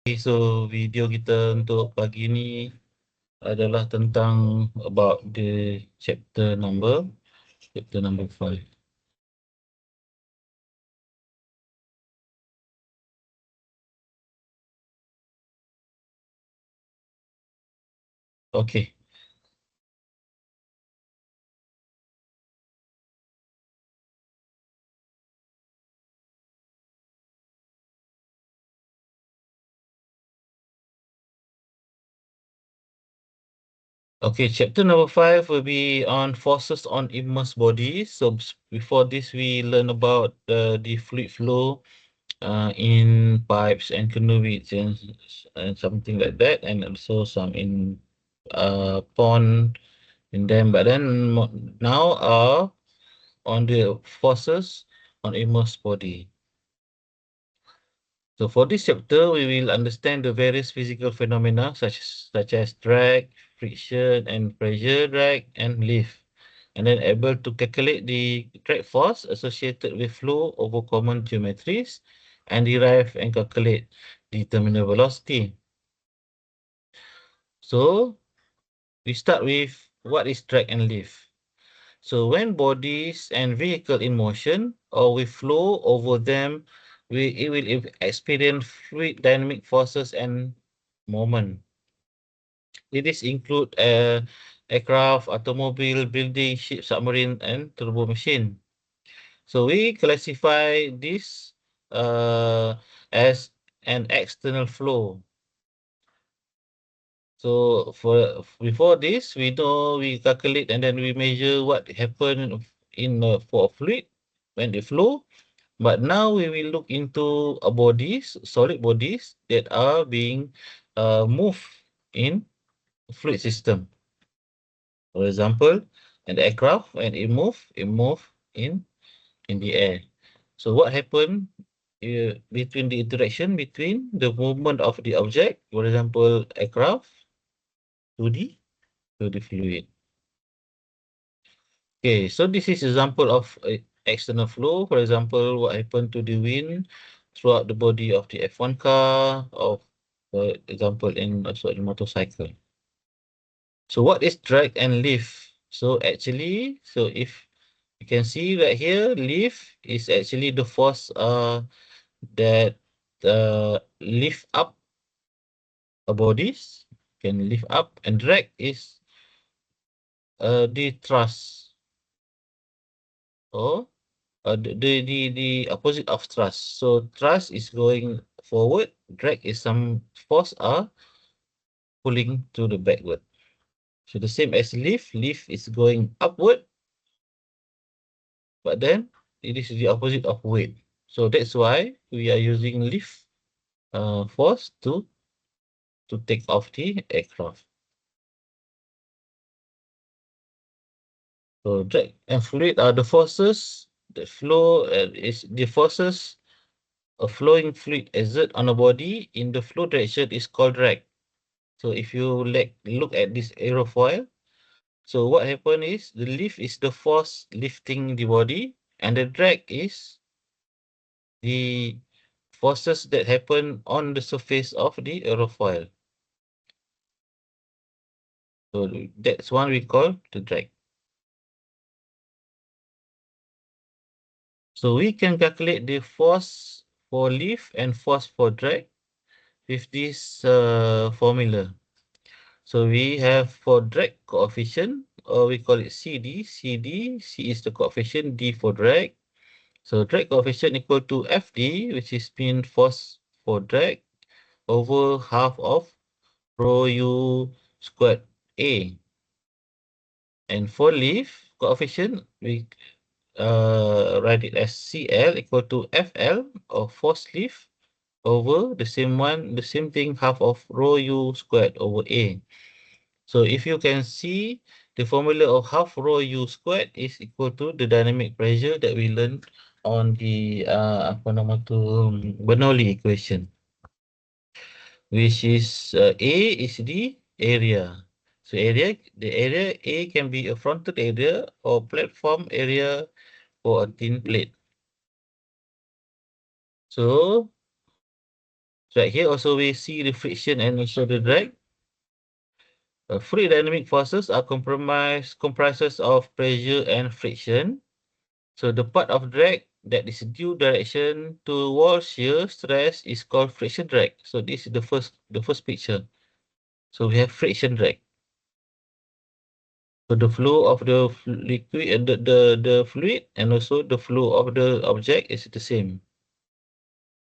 So video kita untuk pagi ni adalah tentang about the chapter number 5. Okay. Okay, chapter number 5 will be on forces on immersed bodies. So before this, we learn about the fluid flow in pipes and conduits and something like that, and also some in pond in them. But then now on the forces on immersed body. So for this chapter, we will understand the various physical phenomena such as drag, friction, and pressure drag and lift, and then able to calculate the drag force associated with flow over common geometries, and derive and calculate the terminal velocity. So we start with what is drag and lift. So when bodies and vehicle in motion or we flow over them, it will experience fluid dynamic forces and moment. These include aircraft, automobile, building, ship, submarine, and turbo machine. So we classify this as an external flow. So before this, we calculate and then we measure what happened in for a fluid when they flow. But now we will look into bodies, solid bodies that are being moved in fluid system. For example, an aircraft when it move in the air. So what happened between the interaction between the movement of the object, for example, aircraft to the fluid. Okay, so this is example of external flow. For example, what happened to the wind throughout the body of the F1 car, or for example, in motorcycle. So what is drag and lift? So actually, so if you can see right here, lift is actually the force that lift up a bodies, can lift up, and drag is the thrust, or the opposite of thrust. So thrust is going forward, drag is some force are pulling to the backward. So the same as lift, lift is going upward, but then it is the opposite of weight. So that's why we are using lift force to take off the aircraft. So drag and fluid are the forces that flow is the forces a flowing fluid exert on a body in the flow direction is called drag. So if you look at this aerofoil, so what happened is the lift is the force lifting the body, and the drag is the forces that happen on the surface of the aerofoil. So that's one we call the drag. So we can calculate the force for lift and force for drag with this formula. So we have for drag coefficient, or we call it CD. C is the coefficient, D for drag. So drag coefficient equal to FD, which is mean force for drag, over half of rho U squared A. And for lift coefficient, we write it as CL equal to FL, or force lift, over the same thing, half of rho U squared over A. So if you can see, the formula of half rho U squared is equal to the dynamic pressure that we learned on the Bernoulli equation, which is A is the area. So the area A can be a frontal area or platform area for a thin plate. So So here also we see the friction and also the drag. Fluid dynamic forces are comprises of pressure and friction. So the part of drag that is due direction to wall shear stress is called friction drag. So this is the first picture. So we have friction drag. So the flow of the liquid and the fluid and also the flow of the object is the same.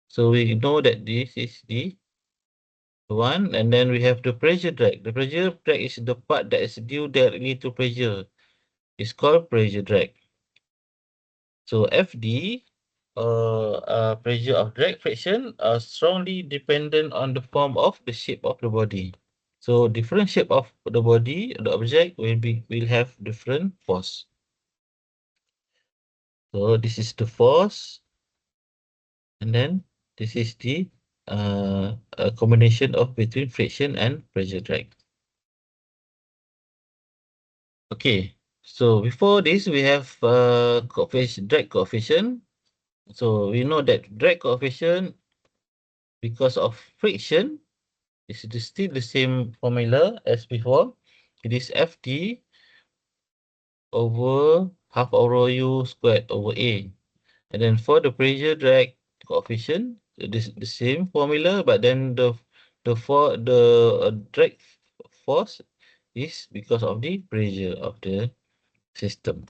So we know that this is the one, and then we have the pressure drag. The pressure drag is the part that is due directly to pressure. It's called pressure drag. So FD, pressure of drag friction, are strongly dependent on the form of the shape of the body. So different shape of the body, the object will have different force. So this is the force, and then this is the a combination of between friction and pressure drag. Okay, so before this we have coefficient, drag coefficient. So we know that drag coefficient, because of friction, still the same formula as before. It is Ft over half of rho u squared over A. And then for the pressure drag coefficient, it is the same formula, but then the drag force is because of the pressure of the system.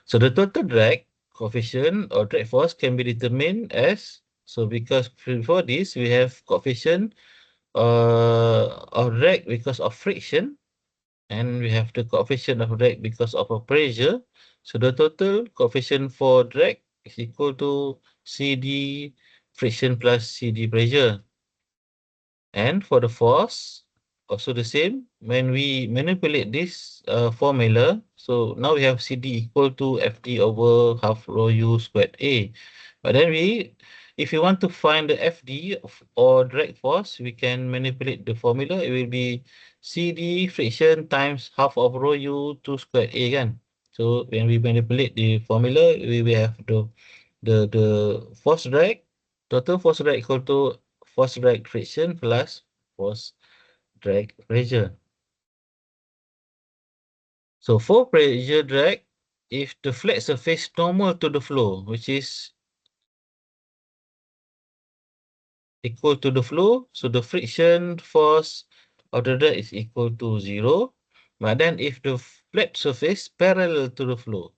So the total drag coefficient or drag force can be determined as, so because before this we have coefficient of drag because of friction, and we have the coefficient of drag because of a pressure. So the total coefficient for drag is equal to CD friction plus CD pressure. And for the force, also the same. When we manipulate this formula, so now we have CD equal to FD over half rho U squared A. But then if you want to find the FD or drag force, we can manipulate the formula. It will be CD friction times half of rho U 2 squared A kan. So when we manipulate the formula, we will have the force drag, total force drag equal to force drag friction plus force drag pressure. So for pressure drag, if the flat surface normal to the flow, which is equal to the flow, so the friction force of the drag is equal to 0. But then if the flat surface parallel to the flow,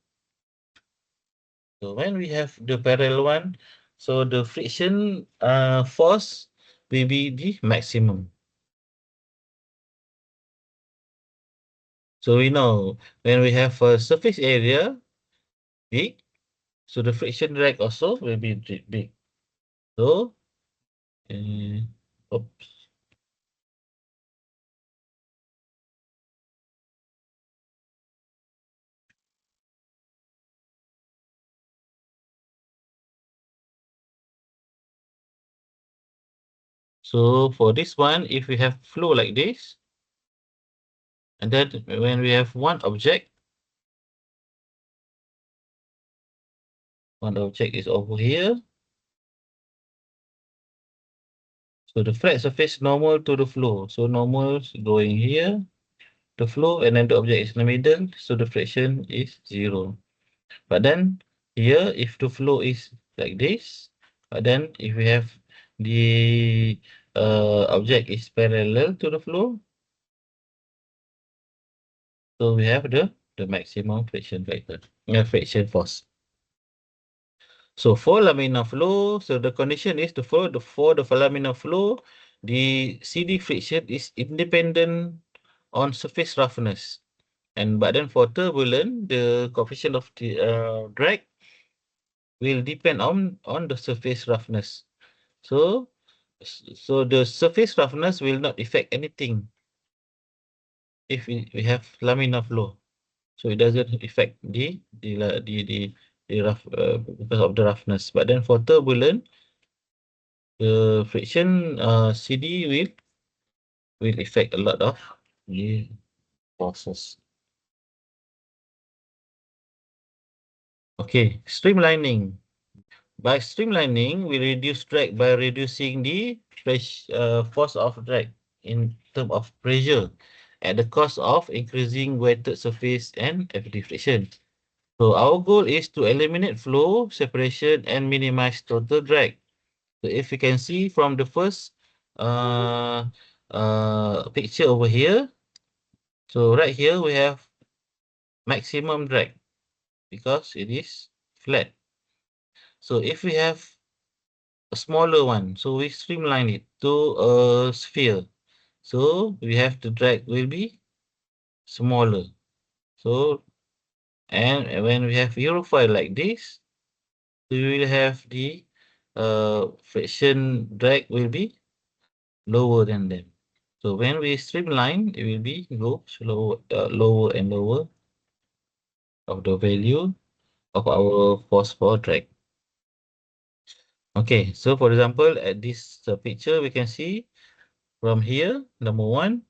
so when we have the parallel one, so the friction force will be the maximum. So we know when we have a surface area big, so the friction drag also will be big. So, uh, oops. So for this one, if we have flow like this, and then when we have one object is over here. So the flat surface normal to the flow. So normal is going here, the flow, and then the object is in the middle. So the friction is 0. But then here, if the flow is like this, but then if we have the object is parallel to the flow, so we have the maximum friction factor, friction force. So for laminar flow, so the condition is for the laminar flow, the CD friction is independent on surface roughness. And but then for turbulent, the coefficient of the drag will depend on the surface roughness. So so the surface roughness will not affect anything if we have laminar flow. So it doesn't affect the rough because of the roughness. But then for turbulent, the friction CD will affect a lot of the forces. Okay, streamlining. By streamlining, we reduce drag by reducing the force of drag in terms of pressure at the cost of increasing wetted surface and effective friction. So our goal is to eliminate flow, separation, and minimize total drag. So if you can see from the first uh, picture over here, so right here we have maximum drag because it is flat. So if we have a smaller one, so we streamline it to a sphere. So we have the drag will be smaller. So and when we have aerofoil like this, we will have the friction drag will be lower than them. So when we streamline, it will be go slow, lower and lower of the value of our force for drag. Okay, so for example, at this picture, we can see from here, number one,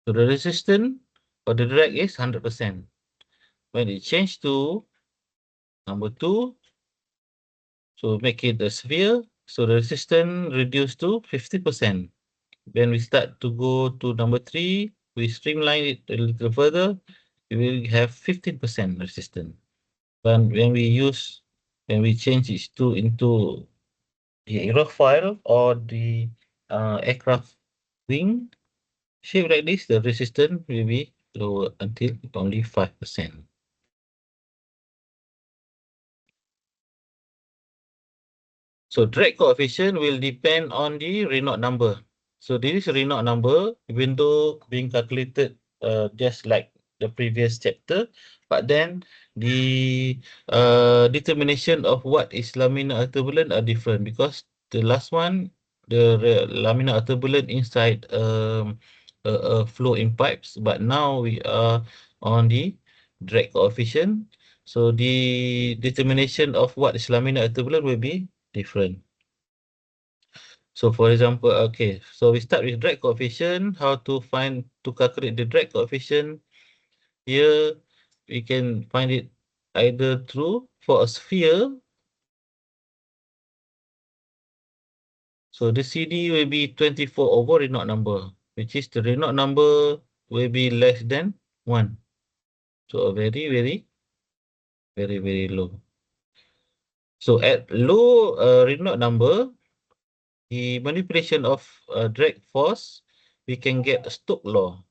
so the resistance or the drag is 100%. When it change to number two, so make it a sphere, so the resistance reduced to 50%. When we start to go to number three, we streamline it a little further, we will have 15% resistance. But when we change it to into the aerofoil or the aircraft wing shape like this, the resistance will be lower until only 5%. So drag coefficient will depend on the Reynolds number. So this is Reynolds number, even though being calculated just like the previous chapter, but then the determination of what is laminar turbulent are different because the last one, the laminar turbulent inside a flow in pipes, but now we are on the drag coefficient. So the determination of what is laminar turbulent will be different. So for example, okay, so we start with drag coefficient, how to calculate the drag coefficient. Here, we can find it either through for a sphere. So the CD will be 24 over Reynolds number, which is the Reynolds number will be less than 1. So a very low. So at low Reynolds number, the manipulation of drag force, we can get a Stokes law,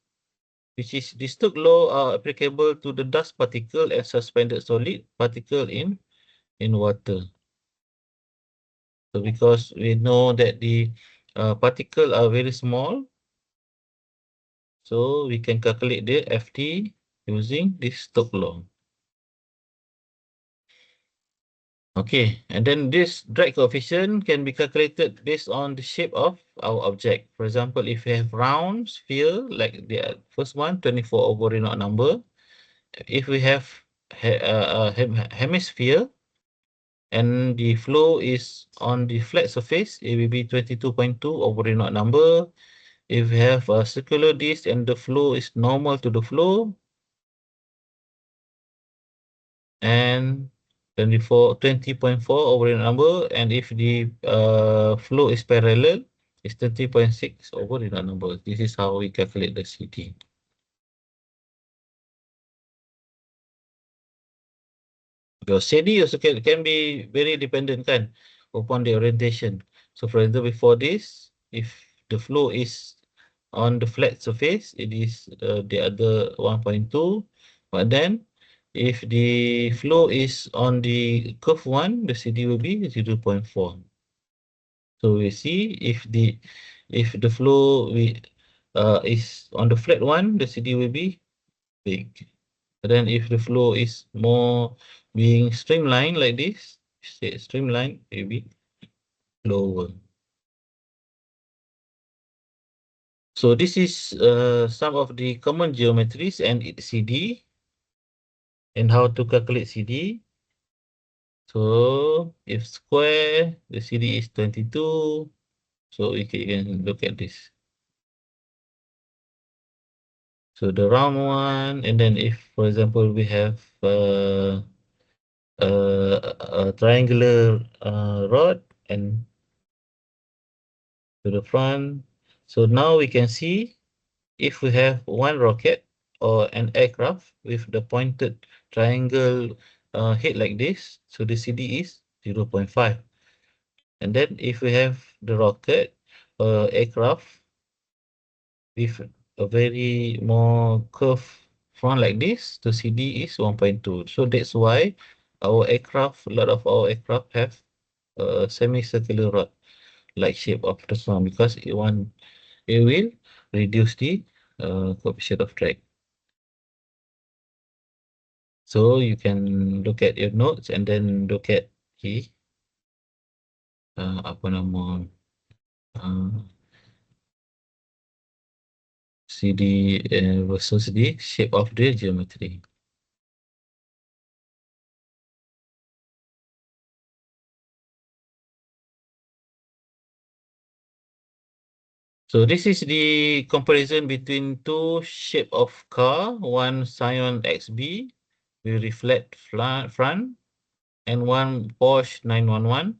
which is the Stokes law are applicable to the dust particle and suspended solid particle in water. So because we know that the particle are very small, so we can calculate the FT using this Stokes law. Okay, and then this drag coefficient can be calculated based on the shape of our object. For example, if we have round sphere like the first one, 24 over Reynolds number. If we have hemisphere and the flow is on the flat surface, it will be 22.2 over Reynolds number. If we have a circular disc and the flow is normal to the flow, and 20.4 over Reynolds number, and if the flow is parallel, it's 30.6 over Reynolds number. This is how we calculate the CD. Your CD also can be very dependent kan upon the orientation. So for example, before this, if the flow is on the flat surface, it is the other 1.2. But then if the flow is on the curve one, the CD will be 0.4. So we see if the flow is on the flat one, the CD will be big. But then if the flow is more being streamlined like this, say streamline, maybe lower. So this is some of the common geometries and its CD and how to calculate CD. So if square, the CD is 22. So you can look at this. So the round one, and then if, for example, we have a triangular rod and to the front. So now we can see if we have one rocket or an aircraft with the pointed triangle head like this, so the CD is 0.5. And then if we have the rocket aircraft with a very more curved front like this, the CD is 1.2. So that's why our aircraft, a lot of our aircraft have a semicircular rod like shape of the front because it will reduce the coefficient of drag. So you can look at your notes and then look at the apa nama uh, CD versus the shape of the geometry. So this is the comparison between two shape of car, one Scion XB with reflect front and one Porsche 911.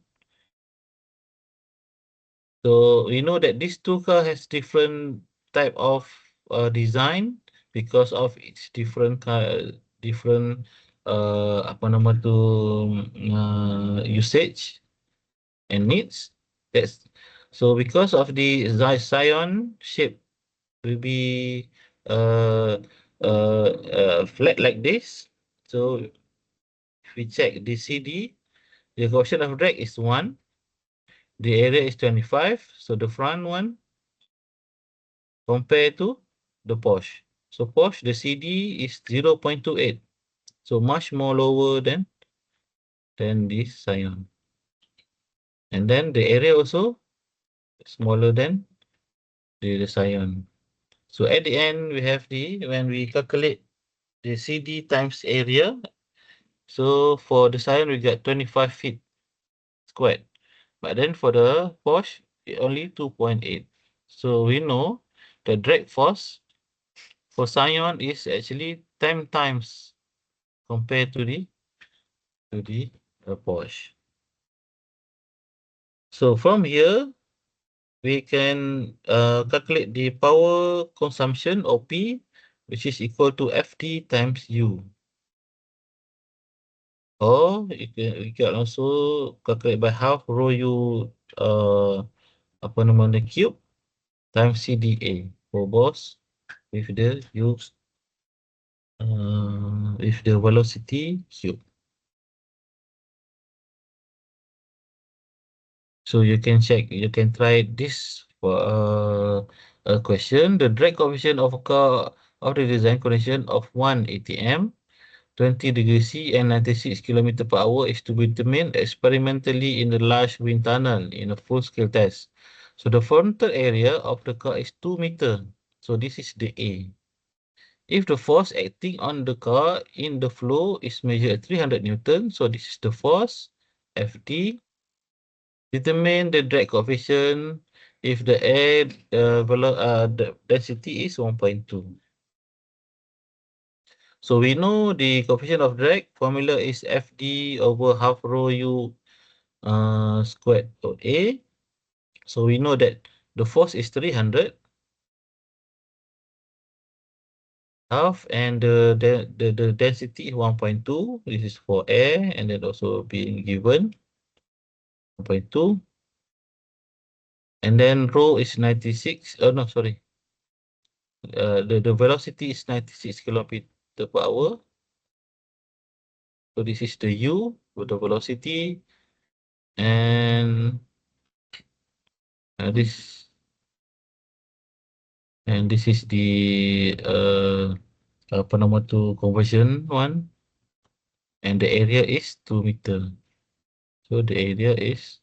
So we know that these two car has different type of design because of its different different apa nama tu usage and needs. That's so because of the Scion shape will be uh, flat like this. So if we check the CD, the coefficient of drag is 1. The area is 25. So the front one compared to the Porsche. So Porsche, the CD is 0.28. So much more lower than this Scion. And then the area also smaller than the Scion. So at the end, we have when we calculate the CD times area. So for the Scion, we get 25 feet squared. But then for the Porsche, only 2.8. So we know the drag force for Scion is actually 10 times compared to the Porsche. So from here, we can calculate the power consumption or P, which is equal to FT times U. Or you can also calculate by half rho U apa nama the cube times CDA for boss with the use with the velocity cube. So you can check, you can try this for a question. The drag coefficient of a car of the design condition of 1 ATM, 20 degrees C and 96 km per hour is to be determined experimentally in the large wind tunnel in a full-scale test. So the frontal area of the car is 2 meter. So this is the A. If the force acting on the car in the flow is measured at 300 Newton, so this is the force, Fd. Determine the drag coefficient if the air the density is 1.2. So we know the coefficient of drag formula is Fd over half rho U squared or A. So we know that the force is 300 half and the density is 1.2. This is for air and then also being given 1.2. And then rho is 96. Oh no, sorry. The velocity is 96 kilometer per hour. So this is the U with the velocity and this is the apa nama tu conversion one and the area is 2 meter. So the area is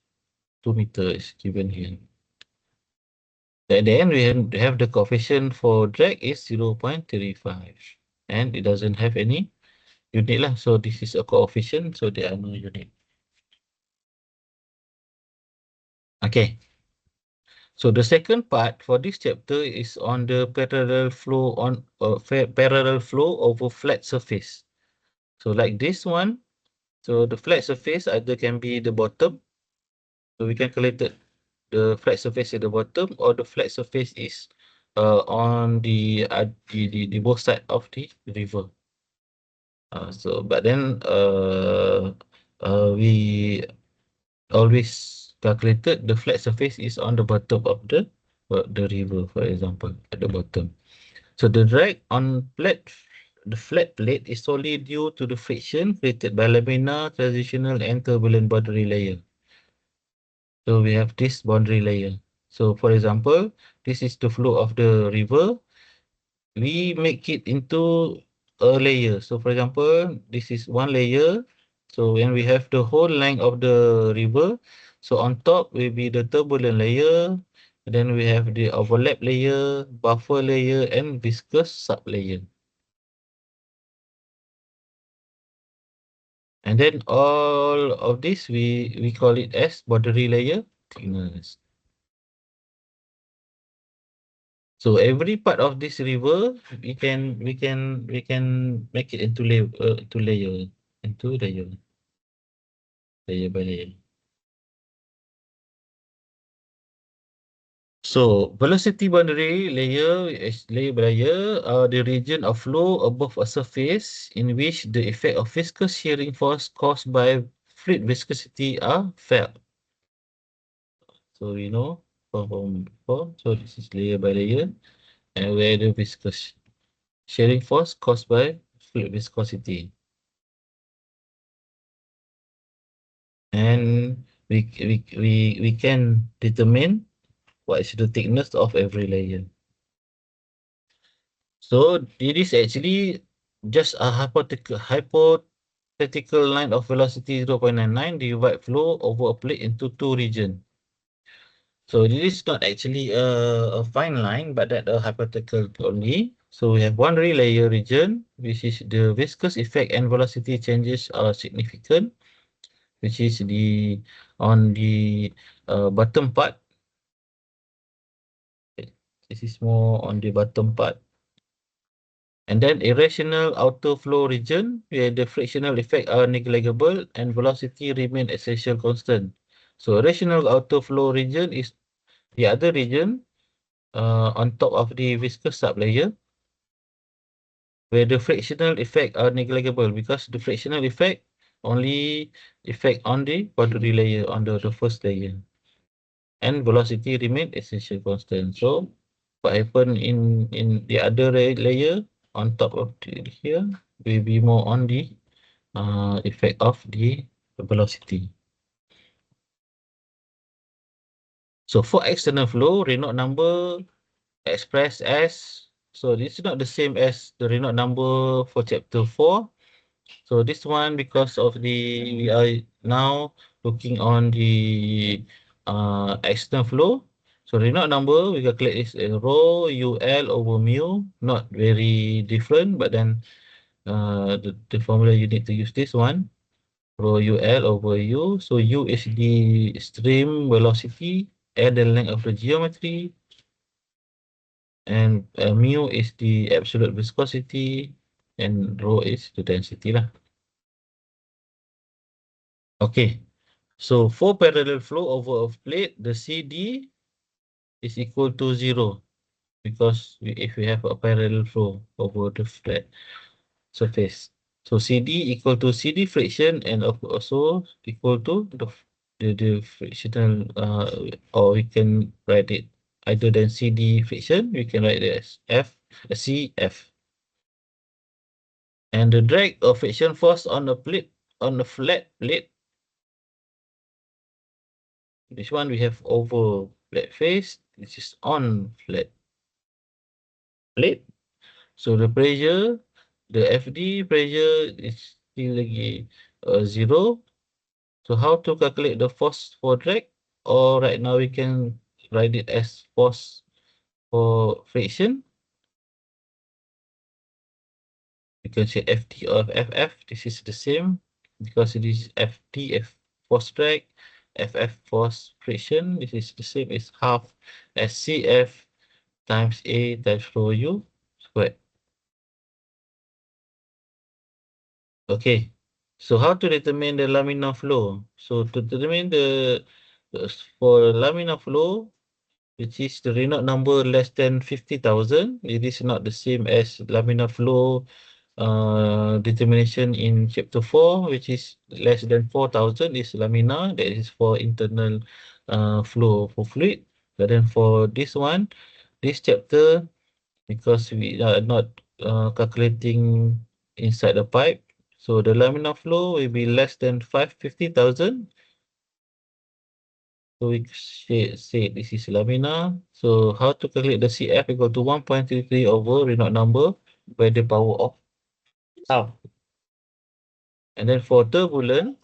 2 meter is given here. At the end, we have the coefficient for drag is 0.35 and it doesn't have any unit lah. So this is a coefficient, so there are no unit. Okay. So the second part for this chapter is on the parallel flow parallel flow over flat surface. So like this one, So the flat surface either can be the bottom, so we calculated the flat surface at the bottom, or the flat surface is on the both side of the river. So but then we always calculated the flat surface is on the bottom of the river, for example, at the bottom. So the drag on the flat plate is solely due to the friction created by laminar, transitional, and turbulent boundary layer. So we have this boundary layer. So for example, this is the flow of the river. We make it into a layer. So for example, this is one layer. So when we have the whole length of the river, so on top will be the turbulent layer. Then we have the overlap layer, buffer layer, and viscous sublayer. And then all of this we call it as boundary layer thickness. So every part of this river we can make it into layer by layer. So velocity boundary layer is layer by layer are the region of flow above a surface in which the effect of viscous shearing force caused by fluid viscosity are felt. So we know from before. So this is layer by layer, and where the viscous shearing force caused by fluid viscosity. And we can determine what is the thickness of every layer. So it is actually just a hypothetical line of velocity 0.99 divide flow over a plate into two regions. So this is not actually a fine line, but that a hypothetical only. So we have one layer region, which is the viscous effect and velocity changes are significant, which is the on the bottom part. This is more on the bottom part. And then irrational outer flow region, where the frictional effect are negligible and velocity remain essential constant. So irrational outer flow region is the other region on top of the viscous sublayer, where the frictional effect are negligible because the frictional effect only effect on the boundary layer, on the first layer. And velocity remain essential constant. So what happen in the other layer on top of here will be more on the effect of the velocity. So for external flow, Reynolds number expressed as, so this is not the same as the Reynolds number for chapter 4. So this one, because of we are now looking on the external flow. So Reynolds number, we calculate is rho UL over mu, not very different, but then the formula you need to use this one, rho UL over U. So U is the stream velocity and the length of the geometry, and mu is the absolute viscosity, and rho is the density lah. Okay. So for parallel flow over a plate, the CD is equal to 0 because if we have a parallel flow over the flat surface. So CD equal to CD friction and also equal to the frictional, or we can write it either than CD friction, we can write it as CF. And the drag or friction force on a flat plate. This one we have over flat face. This is on flat plate. So the pressure, the FD pressure is still lagi 0. So how to calculate the force for drag? Or right now we can write it as force for friction. You can say FT of FF. This is the same because it is FT, force drag, FF force friction. This is the same as half as CF times A times rho U squared. Okay. So how to determine the laminar flow? So to determine for laminar flow, which is the Reynolds number less than 50,000, it is not the same as laminar flow determination in chapter 4, which is less than 4,000 is laminar, that is for internal flow for fluid. But then for this one, this chapter, because we are not calculating inside the pipe, so the laminar flow will be less than 550,000. So we say this is laminar. So how to calculate the CF equal to 1.33 over Reynolds number by the power of half. And then for turbulent,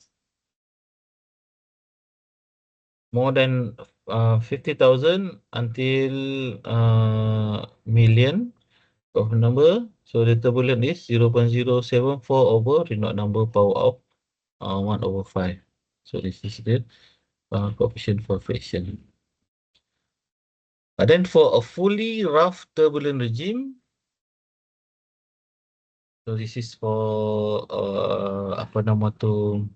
more than 50,000 until million of number. So the turbulent is 0.074 over Reynolds number power of 1 over 5. So this is the coefficient for friction. But then for a fully rough turbulent regime, so this is for apa nama tu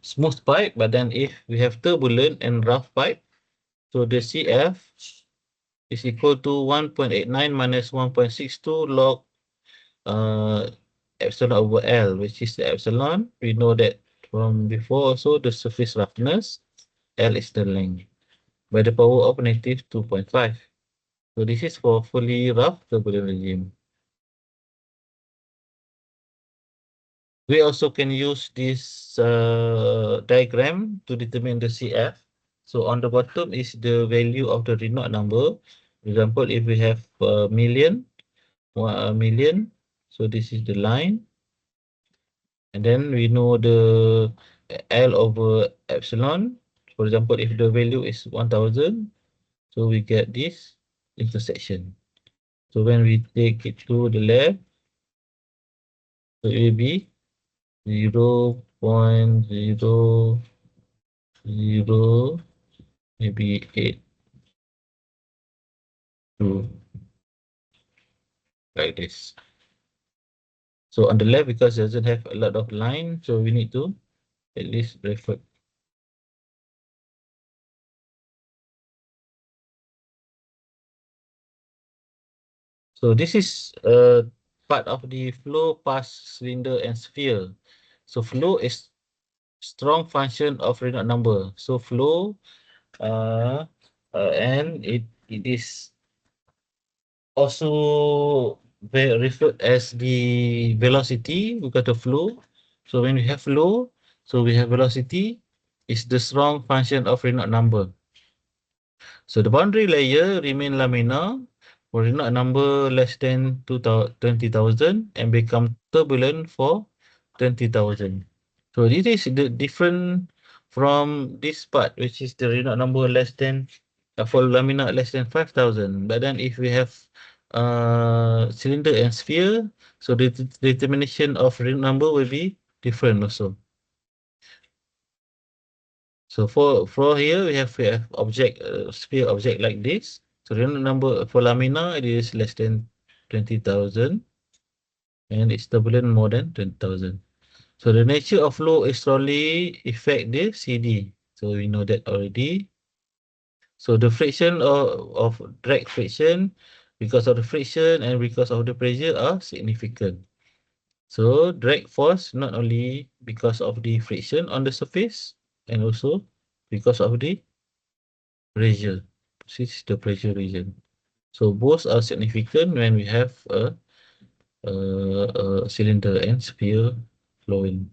smooth pipe. But then if we have turbulent and rough pipe, so the CF is equal to 1.89 minus 1.62 log uh, epsilon over L, which is the epsilon. We know that from before also the surface roughness, L is the length by the power of negative 2.5. So this is for fully rough turbulent regime. We also can use this diagram to determine the CF. So on the bottom is the value of the Reynolds number. For example, if we have a million, 1 million, so this is the line. And then we know the L over epsilon. For example, if the value is 1000, so we get this intersection. So when we take it to the left, so it will be 0.00 maybe 8 to like this. So on the left, because it doesn't have a lot of line, so we need to at least refer. So this is part of the flow past cylinder and sphere. So flow is strong function of Reynolds number. So flow and it is also referred as the velocity because of flow. So when we have flow, so we have velocity is the strong function of Reynolds number. So the boundary layer remain laminar for Reynolds number less than 20,000 and become turbulent for 20,000. So this is the different from this part, which is the Reynolds number less than for laminar less than 5,000. But then if we have cylinder and sphere, so the determination of Reynolds number will be different also. So for here we have object sphere object like this. So Reynolds number for laminar it is less than 20,000 and it's turbulent more than 20,000. So the nature of flow is strongly affect the CD. So we know that already. So the friction of drag friction because of the friction and because of the pressure are significant. So drag force not only because of the friction on the surface and also because of the pressure. This is the pressure region. So both are significant when we have a cylinder and sphere flowing.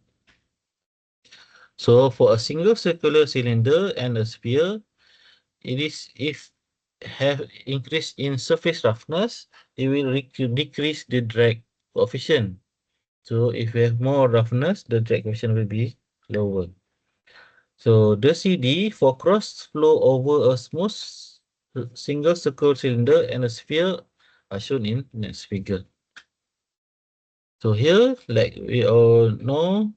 So for a single circular cylinder and a sphere, it is if have increase in surface roughness, it will decrease the drag coefficient. So if we have more roughness, the drag coefficient will be lower. So the CD for cross flow over a smooth single circle cylinder and a sphere are shown in next figure. So here, like we all know,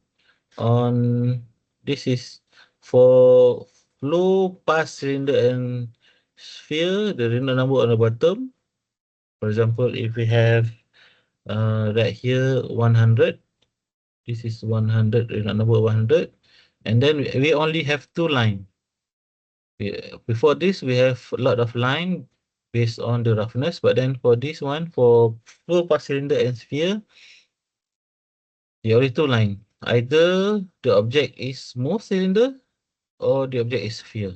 on this is for flow past cylinder and sphere, the Reynolds number on the bottom. For example, if we have right here 100, This is 100, number 100. And then we only have two line. Before this, we have a lot of line based on the roughness. But then for this one, for full pass cylinder and sphere, the only two line. Either the object is smooth cylinder or the object is sphere.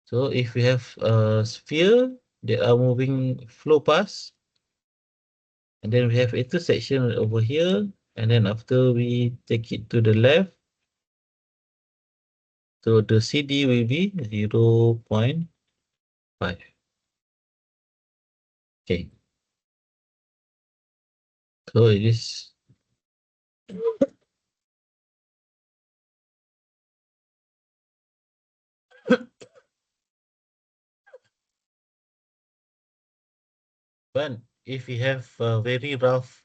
So if we have a sphere that are moving flow past, and then we have intersection over here, and then after we take it to the left, so the CD will be 0.5. Okay, so it is. But if we have a very rough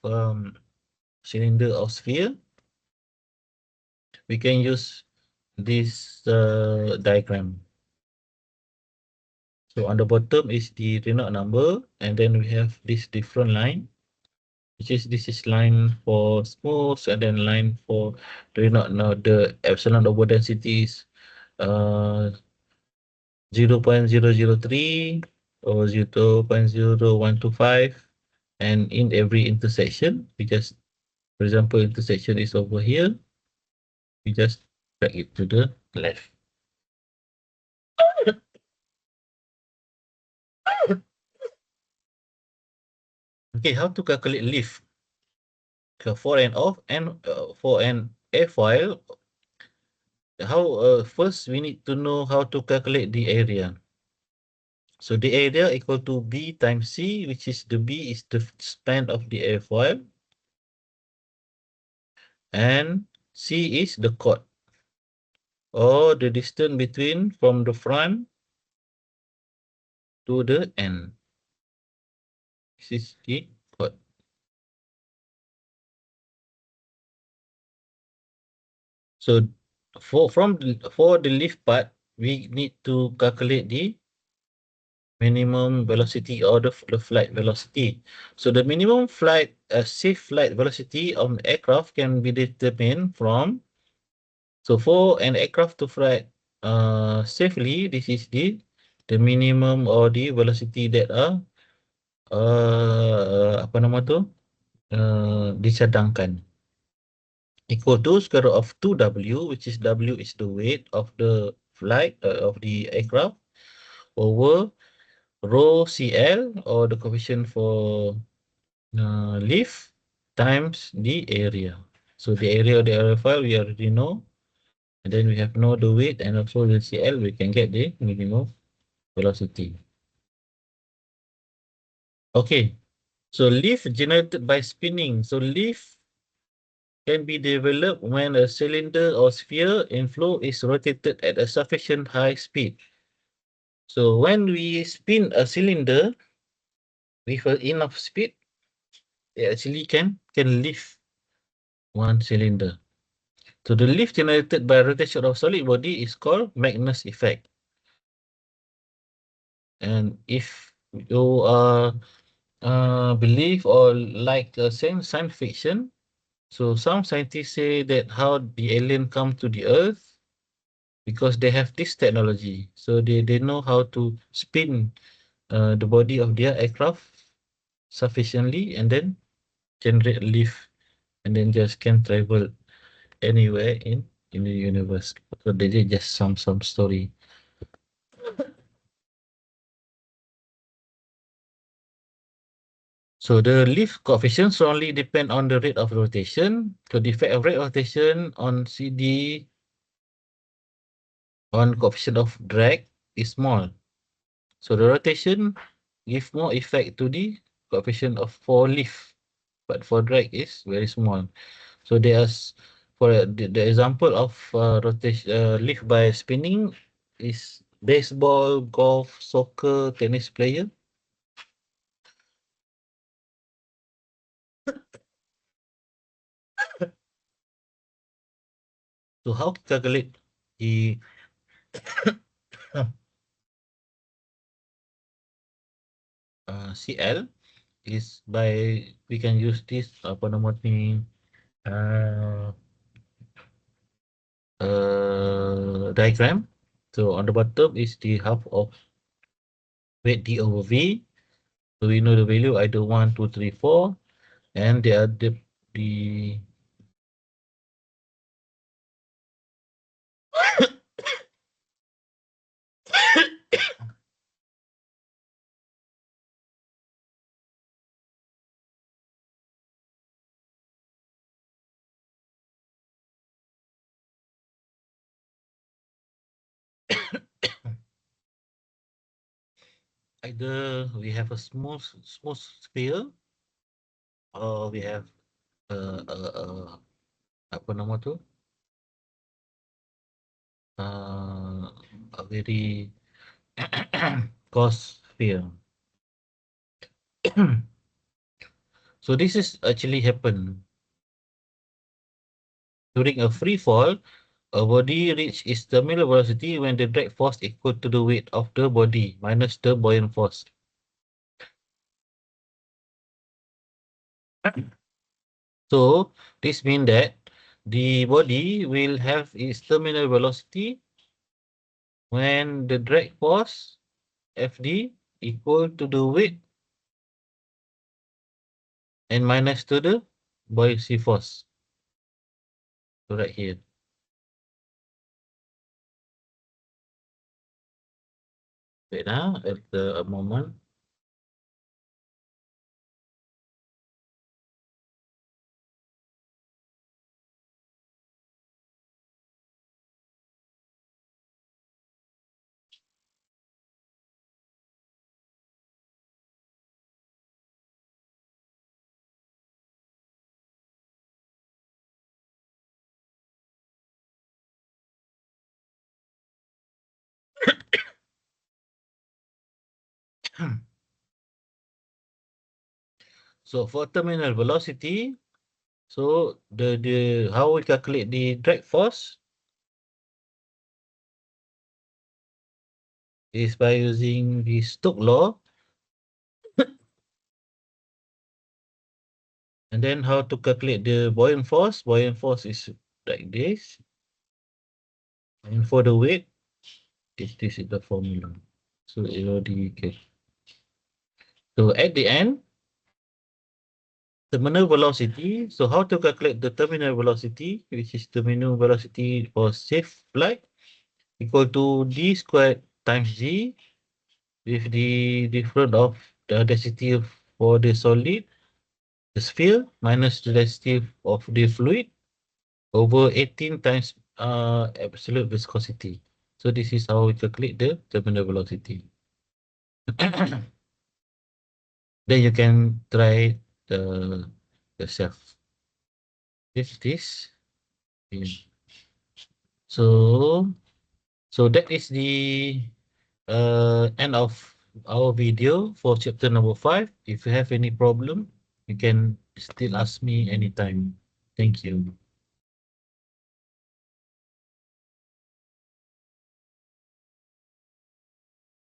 cylinder or sphere, we can use this diagram. So on the bottom is the Reynolds number, and then we have this different line, which is this is line for smooth, and then line for Reynolds. Now the epsilon over density is 0.003 or 0.0125, and in every intersection, we just, for example, intersection is over here, we just drag it to the left. Okay, how to calculate lift? For an off and for an airfoil, how first we need to know how to calculate the area. So the area equal to B times C, which is the B is the span of the airfoil, and C is the chord, or the distance between from the front to the end. This is the chord. So for the lift part, we need to calculate the minimum velocity or the flight velocity. So the minimum flight safe flight velocity of an aircraft can be determined from. So for an aircraft to fly safely, this is the minimum or the velocity that are apa nama tu dicadangkan, equal to square root of 2W, which is W is the weight of the flight of the aircraft, over rho CL, or the coefficient for lift, times the area. So the area of the airfoil we already know, and then we have know the weight and also the CL, we can get the minimum velocity. Okay, so lift generated by spinning. So lift can be developed when a cylinder or sphere in flow is rotated at a sufficient high speed. So when we spin a cylinder with enough speed, it actually can lift one cylinder. So the lift generated by rotation of solid body is called Magnus effect. And if you believe or like science fiction, so some scientists say that how the alien come to the Earth because they have this technology. So they know how to spin the body of their aircraft sufficiently and then generate lift, and then just can travel anywhere in the universe. So they did just some story. So the lift coefficient strongly depend on the rate of rotation. So the effect of rate of rotation on CD on coefficient of drag is small. So the rotation give more effect to the coefficient of for lift, but for drag is very small. So there's for the example of rotation lift by spinning is baseball, golf, soccer, tennis player. So how to calculate the CL is by we can use this apa nama ni uh, diagram. So on the bottom is the half of weight D over V. So we know the value either 1, 2, 3, 4, and the other the either we have a smooth sphere or we have apa nama tu a very coarse sphere. So this is actually happen during a free fall. A body reach its terminal velocity when the drag force equal to the weight of the body minus the buoyant force. So this means that the body will have its terminal velocity when the drag force Fd equal to the weight and minus to the buoyancy force. So right here. Wait at the a moment. So for terminal velocity, so the how we calculate the drag force is by using the Stokes law, and then how to calculate the buoyant force. Buoyant force is like this, and for the weight, this is the formula. So it already okay. So at the end, terminal velocity. So how to calculate the terminal velocity, which is terminal velocity for safe flight, equal to d squared times g with the difference of the density for the solid, the sphere, minus the density of the fluid over 18 times absolute viscosity. So this is how we calculate the terminal velocity. Then you can try the yourself. If this is so so that is the end of our video for chapter number 5. If you have any problem, you can still ask me anytime. Thank you.